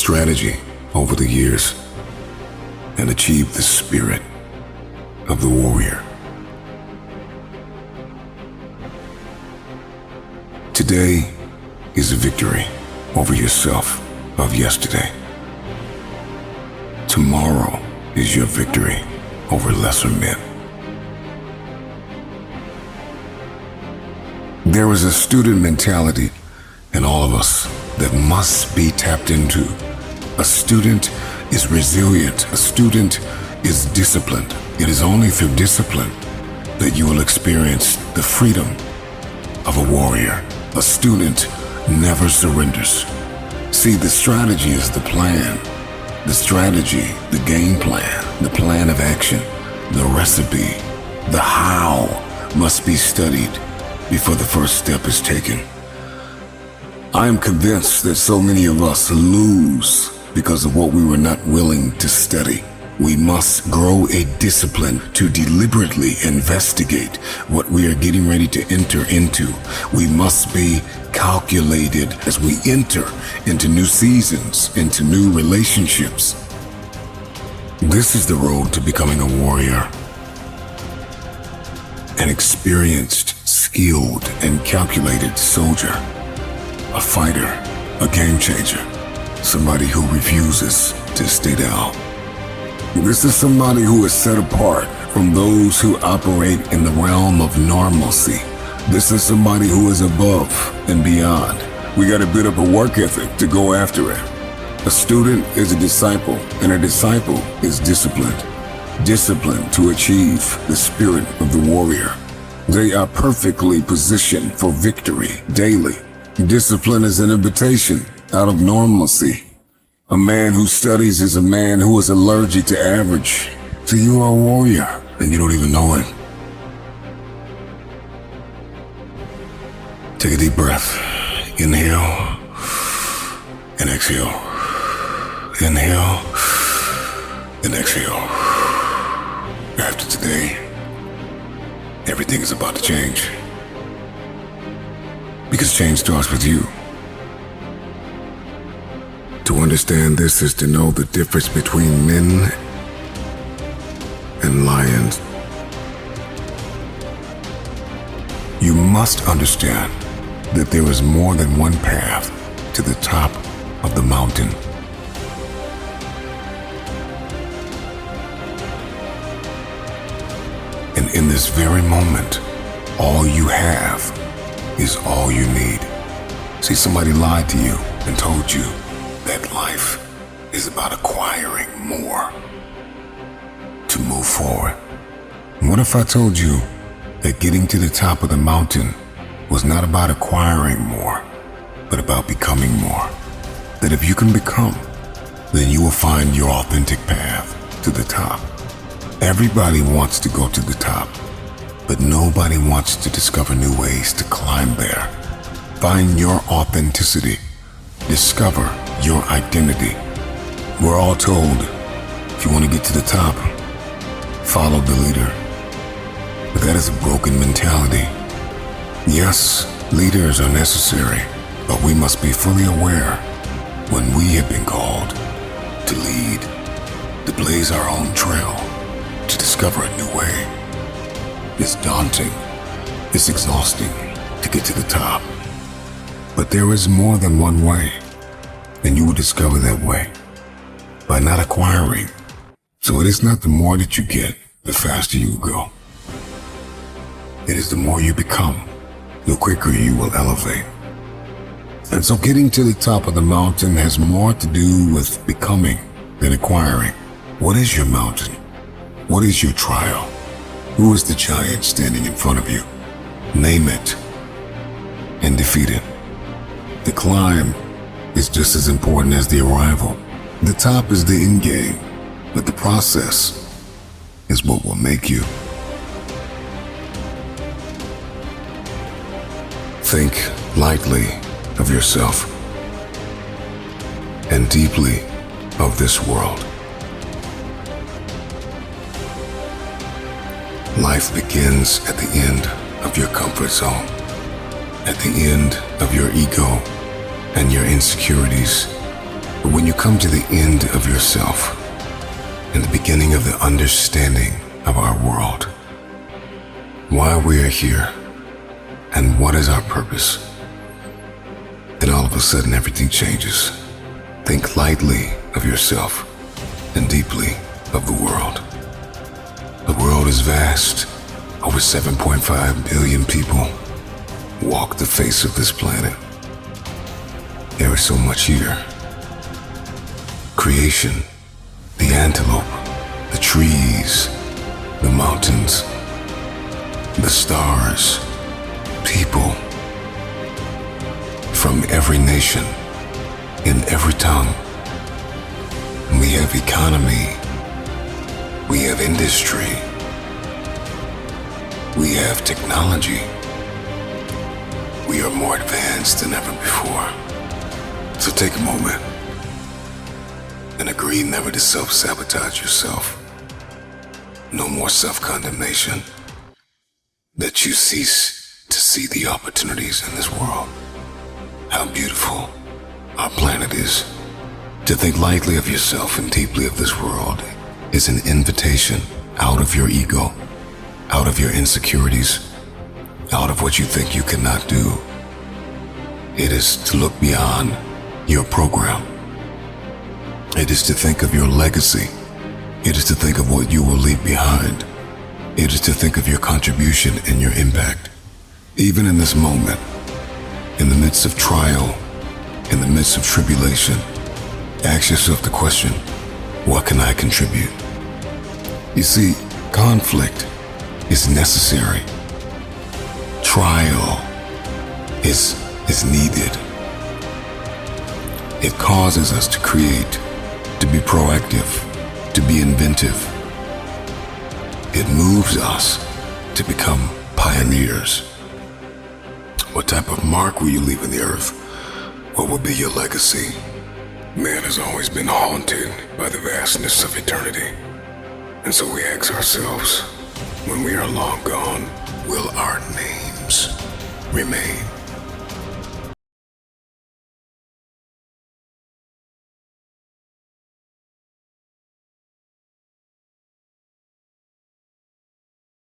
strategy over the years and achieved the spirit of the warrior. Today is a victory over yourself of yesterday. Tomorrow is your victory over lesser men. There is a student mentality in all of us that must be tapped into. A student is resilient. A student is disciplined. It is only through discipline that you will experience the freedom of a warrior. A student never surrenders. See, the strategy is the plan. The strategy, the game plan, the plan of action, the recipe, the how must be studied before the first step is taken. I am convinced that so many of us lose because of what we were not willing to study. We must grow a discipline to deliberately investigate what we are getting ready to enter into. We must be calculated as we enter into new seasons, into new relationships. This is the road to becoming a warrior. An experienced, skilled, and calculated soldier. A fighter, a game changer. Somebody who refuses to stay down. This is somebody who is set apart from those who operate in the realm of normalcy. This is somebody who is above and beyond. We got a bit of a work ethic to go after it. A student is a disciple, and a disciple is disciplined. Disciplined to achieve the spirit of the warrior. They are perfectly positioned for victory daily. Discipline is an invitation out of normalcy. A man who studies is a man who is allergic to average. So you are a warrior, and you don't even know it. Take a deep breath. Inhale and exhale. Inhale and exhale. After today, everything is about to change. Because change starts with you. To understand this is to know the difference between men and lions. You must understand that there is more than one path to the top of the mountain. And in this very moment, all you have is all you need. See, somebody lied to you and told you that life is about acquiring more to move forward. What if I told you that getting to the top of the mountain was not about acquiring more, but about becoming more? That if you can become, then you will find your authentic path to the top. Everybody wants to go to the top, but nobody wants to discover new ways to climb there. Find your authenticity. Discover your identity. We're all told, if you want to get to the top, follow the leader. But that is a broken mentality. Yes, leaders are necessary, but we must be fully aware when we have been called to lead, to blaze our own trail, to discover a new way. It's daunting, it's exhausting to get to the top. But there is more than one way, and you will discover that way by not acquiring. So it is not the more that you get, the faster you go. It is the more you become, the quicker you will elevate. And so getting to the top of the mountain has more to do with becoming than acquiring. What is your mountain? What is your trial? Who is the giant standing in front of you? Name it and defeat it. The climb is just as important as the arrival. The top is the end game, but the process is what will make you. Think lightly of yourself and deeply of this world. Life begins at the end of your comfort zone, at the end of your ego and your insecurities. But when you come to the end of yourself and the beginning of the understanding of our world, why we are here, and what is our purpose, then all of a sudden everything changes. Think lightly of yourself and deeply of the world. The world is vast. Over 7.5 billion people walk the face of this planet. There is so much here. Creation, the antelope, the trees, the mountains, the stars, people from every nation, in every tongue. We have economy, we have industry, we have technology. We are more advanced than ever before. So take a moment and agree never to self-sabotage yourself. No more self-condemnation. That you cease to see the opportunities in this world. How beautiful our planet is. To think lightly of yourself and deeply of this world is an invitation out of your ego, out of your insecurities, out of what you think you cannot do. It is to look beyond your program. It is to think of your legacy. It is to think of what you will leave behind. It is to think of your contribution and your impact. Even in this moment, in the midst of trial, in the midst of tribulation, ask yourself the question, what can I contribute? You see, conflict is necessary. Trial is needed. It causes us to create, to be proactive, to be inventive. It moves us to become pioneers. What type of mark will you leave in the earth? What will be your legacy? Man has always been haunted by the vastness of eternity. And so we ask ourselves, when we are long gone, will our names remain?